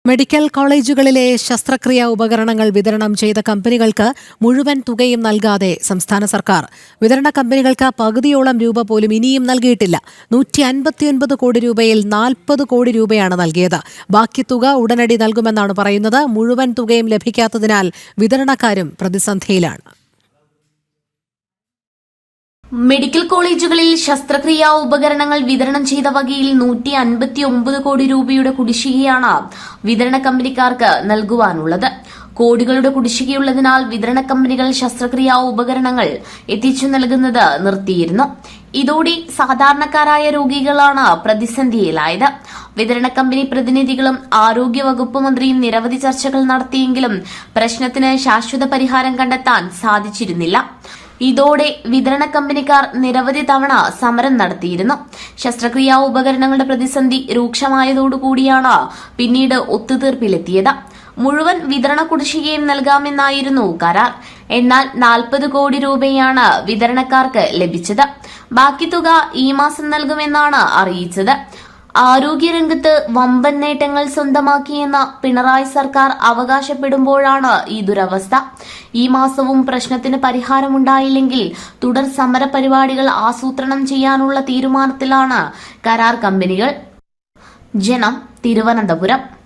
Medical കോളേജുകളിലെ ശസ്ത്രക്രിയാ ഉപകരണങ്ങൾ വിതരണം ചെയ്ത കമ്പനികൾക്ക് മുഴുവൻ തുകയും നൽകാതെ സംസ്ഥാന സർക്കാർ. വിതരണ കമ്പനികൾക്ക് പകുതിയോളം രൂപ പോലും ഇനിയും നൽകിയിട്ടില്ല. 159 കോടി രൂപയിൽ 40 കോടി രൂപയാണ് നൽകിയത്. ബാക്കി തുക ഉടനടി നൽകുമെന്നാണ് പറയുന്നത്. മുഴുവൻ തുകയും ലഭിക്കാത്തതിനാൽ വിതരണക്കാരും പ്രതിസന്ധിയിലാണ്. മെഡിക്കൽ കോളേജുകളിൽ ശസ്ത്രക്രിയാ ഉപകരണങ്ങൾ വിതരണം ചെയ്ത വകയിൽ 159 കോടി രൂപയുടെ കുടിശ്ശികയാണ് വിതരണ കമ്പനിക്കാർക്ക് നൽകുവാനുള്ളത്. കോടികളുടെ കുടിശ്ശികയുള്ളതിനാൽ വിതരണ കമ്പനികൾ ശസ്ത്രക്രിയാ ഉപകരണങ്ങൾ എത്തിച്ചു നൽകുന്നത് നിർത്തിയിരുന്നു. ഇതോടെ സാധാരണക്കാരായ രോഗികളാണ് പ്രതിസന്ധിയിലായത്. വിതരണ കമ്പനി പ്രതിനിധികളും ആരോഗ്യവകുപ്പ് മന്ത്രിയും നിരവധി ചർച്ചകൾ നടത്തിയെങ്കിലും പ്രശ്നത്തിന് ശാശ്വത പരിഹാരം കണ്ടെത്താൻ സാധിച്ചിരുന്നില്ല. ഇതോടെ വിതരണ കമ്പനിക്കാർ നിരവധി തവണ സമരം നടത്തിയിരുന്നു. ശസ്ത്രക്രിയാ ഉപകരണങ്ങളുടെ പ്രതിസന്ധി രൂക്ഷമായതോടുകൂടിയാണ് പിന്നീട് ഒത്തുതീർപ്പിലെത്തിയത്. മുഴുവൻ വിതരണ കുടിശ്ശികയും നൽകാമെന്നായിരുന്നു കരാർ. എന്നാൽ 40 കോടി രൂപയാണ് വിതരണക്കാർക്ക് ലഭിച്ചത്. ബാക്കി തുക ഈ മാസം നൽകുമെന്നാണ് അറിയിച്ചത്. ആരോഗ്യരംഗത്ത് വമ്പൻ നേട്ടങ്ങൾ സ്വന്തമാക്കിയെന്ന പിണറായി സർക്കാർ അവകാശപ്പെടുമ്പോഴാണ് ഈ ദുരവസ്ഥ. ഈ മാസവും പ്രശ്നത്തിന് പരിഹാരമുണ്ടായില്ലെങ്കിൽ തുടർ സമര പരിപാടികൾ ആസൂത്രണം ചെയ്യാനുള്ള തീരുമാനത്തിലാണ് കരാർ കമ്പനികൾ. ജനം, തിരുവനന്തപുരം.